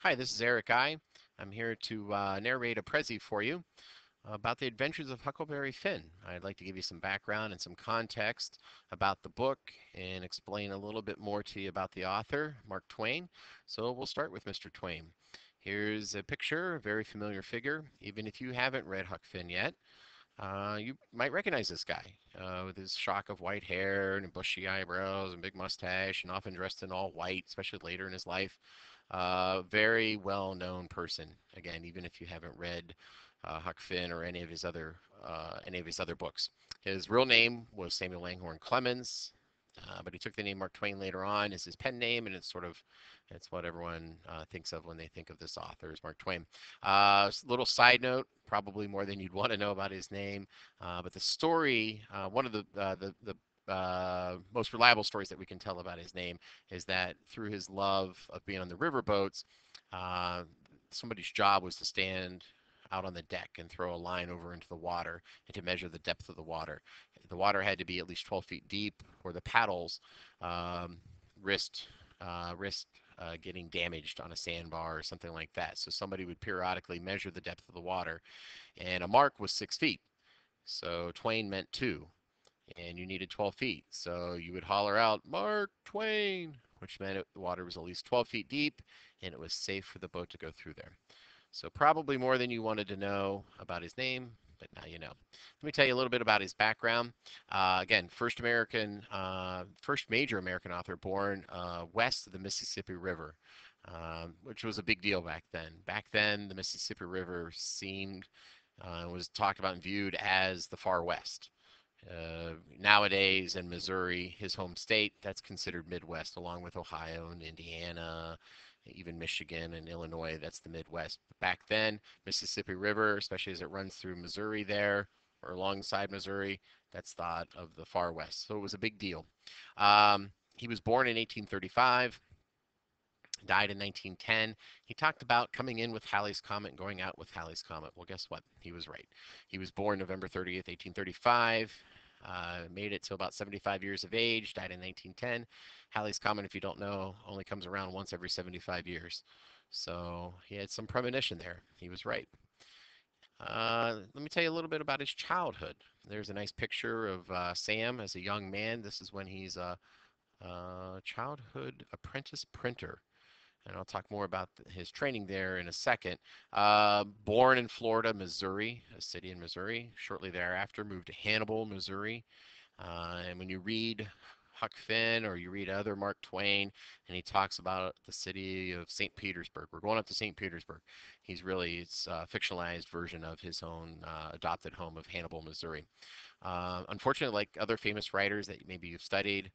Hi, this is Eric I. I'm here to narrate a Prezi for you about the adventures of Huckleberry Finn. I'd like to give you some background and some context about the book and explain a little bit more to you about the author, Mark Twain. So we'll start with Mr. Twain. Here's a picture, a very familiar figure. Even if you haven't read Huck Finn yet, you might recognize this guy with his shock of white hair and bushy eyebrows and big mustache and often dressed in all white, especially later in his life. Very well-known person. Again, even if you haven't read Huck Finn or any of his other books. His real name was Samuel Langhorne Clemens, but he took the name Mark Twain later on as his pen name, and it's what everyone thinks of when they think of this author as Mark Twain. Little side note, probably more than you'd want to know about his name, but the story, one of the most reliable stories that we can tell about his name is that through his love of being on the riverboats, uh, somebody's job was to stand out on the deck and throw a line over into the water and to measure the depth of the water. The water had to be at least 12 feet deep, or the paddles um, risked getting damaged on a sandbar or something like that. So somebody would periodically measure the depth of the water, and a mark was 6 feet. So Twain meant two, and you needed 12 feet. So you would holler out, Mark Twain, which meant the water was at least 12 feet deep and it was safe for the boat to go through there. So probably more than you wanted to know about his name, but now you know. Let me tell you a little bit about his background. Again, first major American author born west of the Mississippi River, which was a big deal back then. Back then, the Mississippi River was talked about and viewed as the far west. Nowadays in Missouri, his home state, that's considered Midwest, along with Ohio and Indiana, even Michigan and Illinois, that's the Midwest. But back then, Mississippi River, especially as it runs through Missouri there, or alongside Missouri, that's thought of the far west. So it was a big deal. He was born in 1835, died in 1910. He talked about coming in with Halley's Comet and going out with Halley's Comet. Well, guess what? He was right. He was born November 30th, 1835, made it to about 75 years of age, died in 1910. Halley's Comet, if you don't know, only comes around once every 75 years. So he had some premonition there. He was right. Let me tell you a little bit about his childhood. There's a nice picture of Sam as a young man. This is when he's a childhood apprentice printer, and I'll talk more about his training there in a second. Born in Florida, Missouri, a city in Missouri. Shortly thereafter, moved to Hannibal, Missouri. And when you read Huck Finn or you read other Mark Twain, and he talks about the city of St. Petersburg, we're going up to St. Petersburg. It's a fictionalized version of his own adopted home of Hannibal, Missouri. Unfortunately, like other famous writers that maybe you've studied,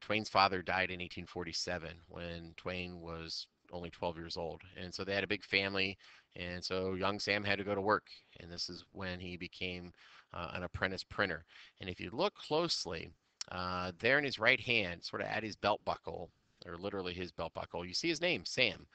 Twain's father died in 1847 when Twain was only 12 years old. And so they had a big family. And so young Sam had to go to work. And this is when he became an apprentice printer. And if you look closely, there in his right hand, sort of at his belt buckle, or literally his belt buckle, you see his name, Sam.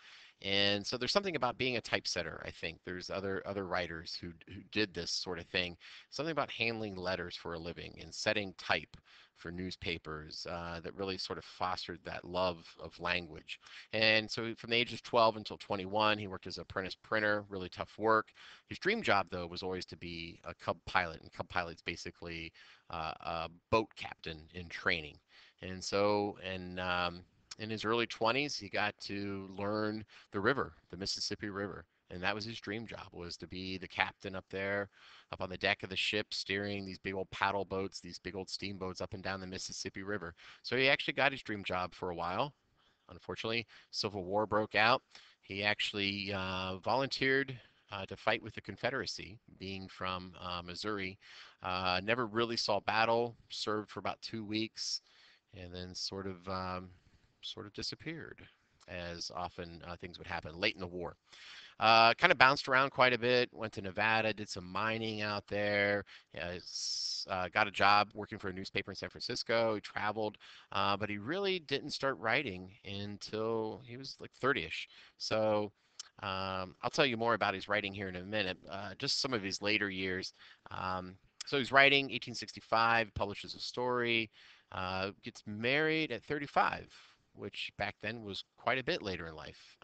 And so there's something about being a typesetter, I think. There's other writers who did this sort of thing. Something about handling letters for a living and setting type for newspapers that really sort of fostered that love of language. And so from the age of 12 until 21, he worked as an apprentice printer, really tough work. His dream job, though, was always to be a cub pilot. And cub pilot's basically a boat captain in training. And so, in his early 20s, he got to learn the river, the Mississippi River. And that was his dream job, was to be the captain up there, up on the deck of the ship, steering these big old paddle boats, these big old steamboats up and down the Mississippi River. So he actually got his dream job for a while. Unfortunately, Civil War broke out. He actually volunteered to fight with the Confederacy, being from Missouri. Never really saw battle, served for about 2 weeks, and then sort of disappeared, as often things would happen late in the war. Kind of bounced around quite a bit, went to Nevada, did some mining out there, got a job working for a newspaper in San Francisco. He traveled, but he really didn't start writing until he was like 30ish. So I'll tell you more about his writing here in a minute, just some of his later years. So he's writing 1865, publishes a story, gets married at 35, which back then was quite a bit later in life.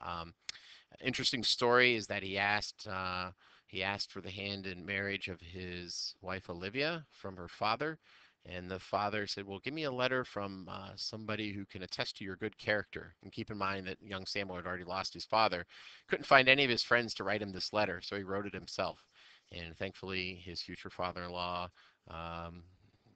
Interesting story is that he asked for the hand in marriage of his wife Olivia from her father, and the father said, "Well, give me a letter from somebody who can attest to your good character." And keep in mind that young Samuel had already lost his father, couldn't find any of his friends to write him this letter, so he wrote it himself. And thankfully, his future father-in-law um,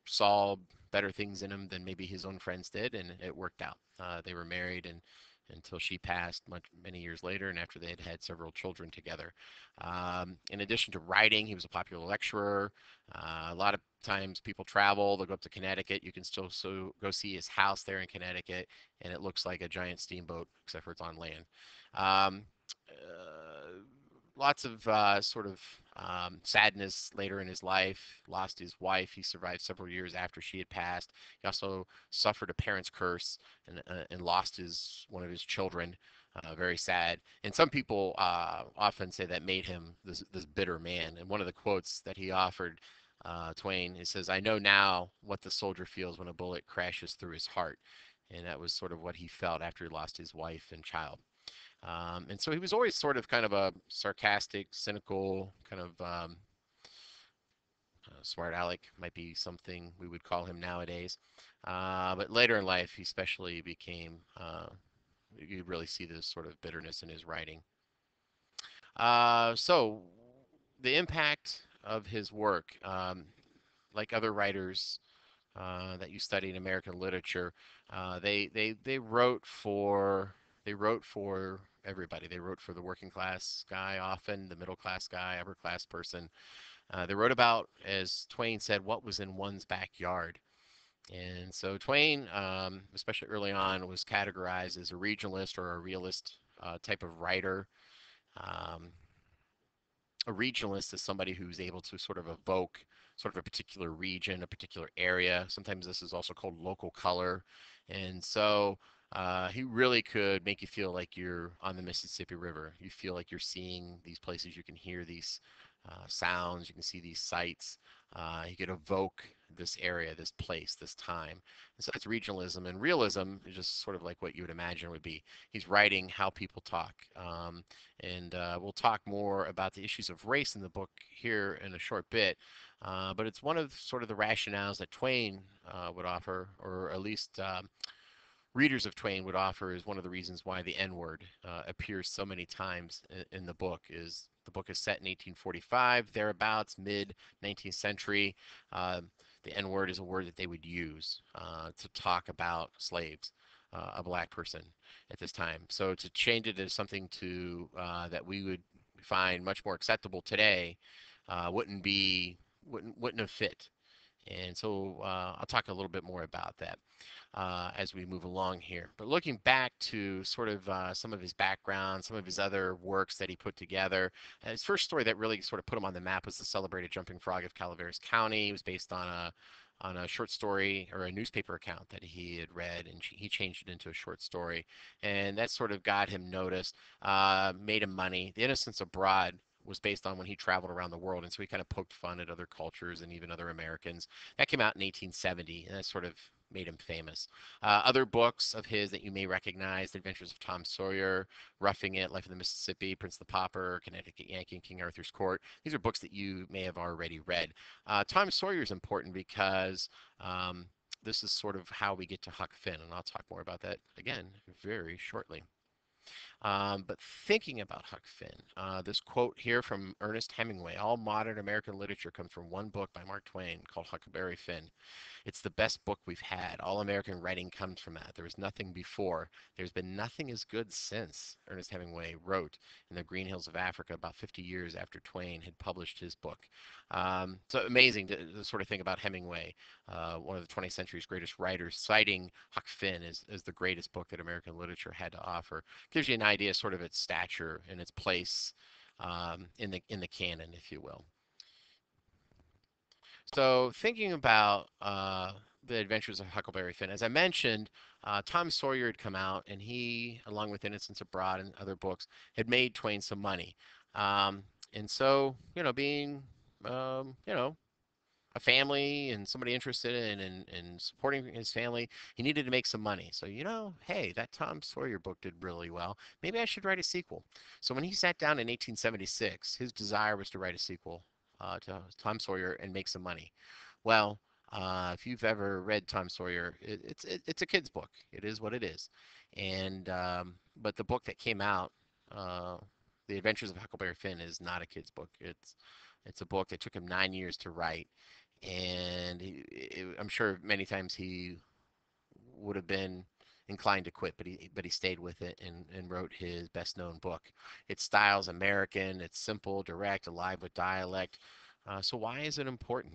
saw better things in him than maybe his own friends did, and it worked out. They were married and until she passed many years later, and after they had had several children together. In addition to writing, he was a popular lecturer. A lot of times people travel, they'll go up to Connecticut. You can still go see his house there in Connecticut, and it looks like a giant steamboat, except for it's on land. Um, Lots of sort of sadness later in his life. Lost his wife. He survived several years after she had passed. He also suffered a parent's curse and lost his one of his children. Very sad. And some people often say that made him this bitter man. And one of the quotes that he offered Twain, he says, "I know now what the soldier feels when a bullet crashes through his heart." And that was sort of what he felt after he lost his wife and child. And so he was always sort of kind of a sarcastic, cynical, kind of smart aleck, might be something we would call him nowadays. But later in life, he especially became, you really see this sort of bitterness in his writing. So the impact of his work, like other writers that you study in American literature, they wrote for everybody. They wrote for the working class guy, often the middle class guy, upper class person. They wrote about, as Twain said, what was in one's backyard. And so Twain, especially early on, was categorized as a regionalist or a realist type of writer. Um, a regionalist is somebody who's able to sort of evoke sort of a particular region, a particular area. Sometimes this is also called local color. And so he really could make you feel like you're on the Mississippi River. You feel like you're seeing these places. You can hear these sounds. You can see these sights. He could evoke this area, this place, this time. And so that's regionalism. And realism is just sort of like what you would imagine would be. He's writing how people talk. And we'll talk more about the issues of race in the book here in a short bit. But it's one of sort of the rationales that Twain would offer, or at least readers of Twain would offer, is one of the reasons why the N-word appears so many times in the book. Is the book is set in 1845, thereabouts, mid 19th century. Uh, the N-word is a word that they would use to talk about slaves, a black person at this time. So to change it as something to that we would find much more acceptable today wouldn't have fit. And so I'll talk a little bit more about that as we move along here. But looking back to sort of some of his background, some of his other works that he put together, his first story that really sort of put him on the map was the celebrated Jumping Frog of Calaveras County. It was based on a short story or a newspaper account that he had read, and he changed it into a short story, and that sort of got him noticed, made him money. The Innocents Abroad was based on when he traveled around the world, and so he kind of poked fun at other cultures and even other Americans. That came out in 1870, and that sort of made him famous. Other books of his that you may recognize: The Adventures of Tom Sawyer, Roughing It, Life of the Mississippi, Prince of the Pauper, Connecticut Yankee, and King Arthur's Court. These are books that you may have already read. Tom Sawyer is important because this is sort of how we get to Huck Finn, and I'll talk more about that again very shortly. But thinking about Huck Finn, this quote here from Ernest Hemingway: "All modern American literature comes from one book by Mark Twain called Huckleberry Finn. It's the best book we've had. All American writing comes from that. There was nothing before. There's been nothing as good since," Ernest Hemingway wrote in the Green Hills of Africa about 50 years after Twain had published his book. So amazing to sort of think about Hemingway, one of the 20th century's greatest writers, citing Huck Finn as the greatest book that American literature had to offer. Gives you an idea sort of its stature and its place in the canon, if you will. So thinking about the Adventures of Huckleberry Finn, as I mentioned, Tom Sawyer had come out, and he, along with Innocents Abroad and other books, had made Twain some money. And so, being, you know, a family and somebody interested in supporting his family. He needed to make some money. So, hey, that Tom Sawyer book did really well. Maybe I should write a sequel. So when he sat down in 1876, his desire was to write a sequel to Tom Sawyer and make some money. Well, if you've ever read Tom Sawyer, it's a kid's book. It is what it is. And but the book that came out, uh, The Adventures of Huckleberry Finn, is not a kid's book. It's a book that took him 9 years to write, and I'm sure many times he would have been inclined to quit, but he stayed with it and wrote his best known book. Its style's American, it's simple, direct, alive with dialect. So why is it important?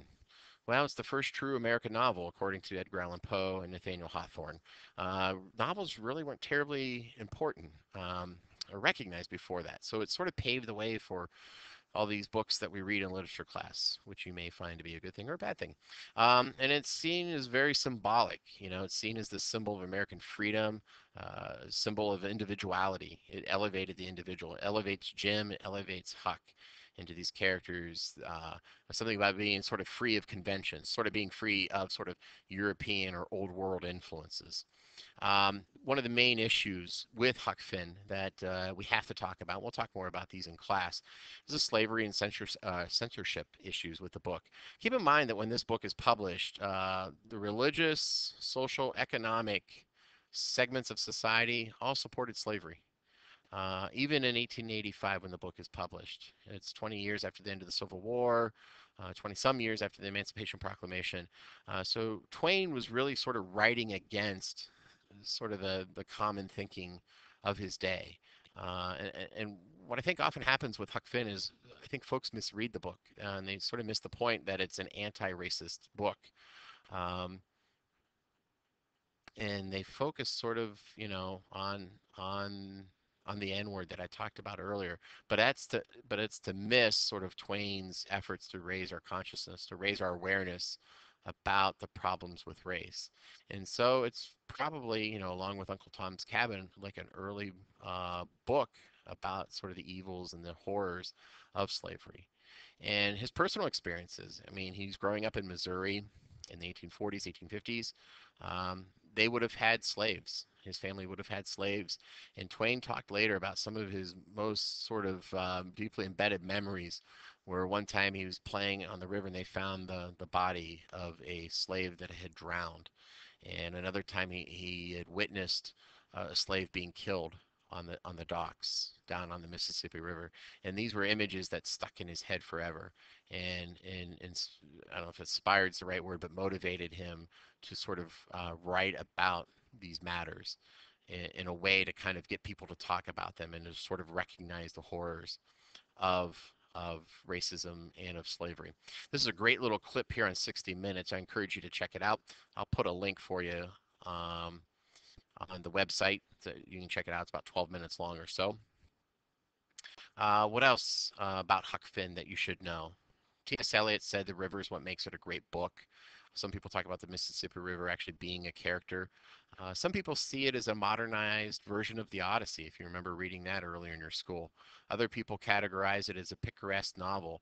Well, it's the first true American novel, according to Edgar Allan Poe and Nathaniel Hawthorne. Novels really weren't terribly important or recognized before that, so it sort of paved the way for all these books that we read in literature class, which you may find to be a good thing or a bad thing. And it's seen as very symbolic. It's seen as the symbol of American freedom, symbol of individuality. It elevated the individual. It elevates Jim. It elevates Huck into these characters. Something about being sort of free of conventions, sort of being free of sort of European or old world influences. One of the main issues with Huck Finn that we have to talk about, we'll talk more about these in class, is the slavery and censorship issues with the book. Keep in mind that when this book is published, the religious, social, economic segments of society all supported slavery. Even in 1885 when the book is published. It's 20 years after the end of the Civil War, 20 some years after the Emancipation Proclamation. So Twain was really sort of writing against sort of the common thinking of his day. And what I think often happens with Huck Finn is I think folks misread the book and they sort of miss the point that it's an anti-racist book. Um, and they focus sort of, on the N word that I talked about earlier. But it's to miss sort of Twain's efforts to raise our consciousness, to raise our awareness about the problems with race. And so it's probably, along with Uncle Tom's Cabin, like an early book about sort of the evils and the horrors of slavery and his personal experiences. I mean, he's growing up in Missouri in the 1840s, 1850s. Um, they would have had slaves. His family would have had slaves. And Twain talked later about some of his most sort of deeply embedded memories, where one time he was playing on the river and they found the body of a slave that had drowned. And another time he had witnessed a slave being killed on the docks down on the Mississippi River. And these were images that stuck in his head forever. And I don't know if inspired's the right word, but motivated him to sort of write about these matters in a way to kind of get people to talk about them and to sort of recognize the horrors of of racism and of slavery. This is a great little clip here on 60 Minutes. I encourage you to check it out. I'll put a link for you um, on the website. So you can check it out. It's about 12 minutes long or so. What else about Huck Finn that you should know? T.S. Eliot said the river is what makes it a great book. Some people talk about the Mississippi River actually being a character. Some people see it as a modernized version of the Odyssey, if you remember reading that earlier in your school. Other people categorize it as a picaresque novel.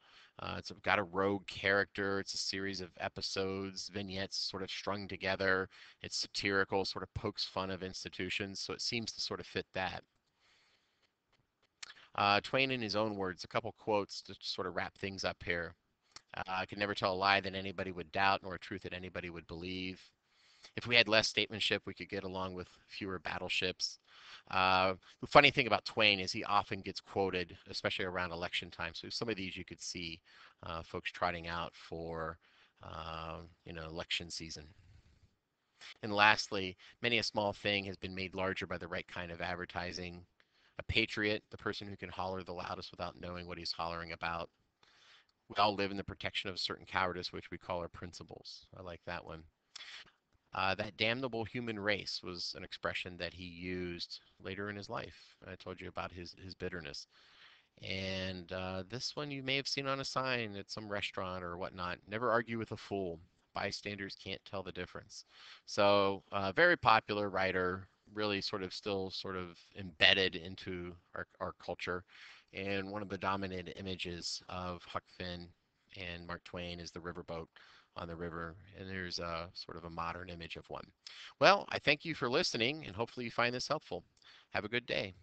It's got a rogue character. It's a series of episodes, vignettes sort of strung together. It's satirical, sort of pokes fun of institutions, so it seems to sort of fit that. Twain, in his own words, a couple quotes to sort of wrap things up here. I could never tell a lie that anybody would doubt, nor a truth that anybody would believe. If we had less statesmanship, we could get along with fewer battleships. The funny thing about Twain is he often gets quoted, especially around election time. So some of these you could see folks trotting out for, election season. And lastly, many a small thing has been made larger by the right kind of advertising. A patriot, the person who can holler the loudest without knowing what he's hollering about. We all live in the protection of a certain cowardice, which we call our principles. I like that one. That damnable human race was an expression that he used later in his life. I told you about his bitterness. And this one you may have seen on a sign at some restaurant or whatnot. Never argue with a fool. Bystanders can't tell the difference. So, very popular writer, really sort of still sort of embedded into our culture. And one of the dominant images of Huck Finn and Mark Twain is the riverboat on the river, and there's a sort of a modern image of one. Well, I thank you for listening, and hopefully you find this helpful. Have a good day.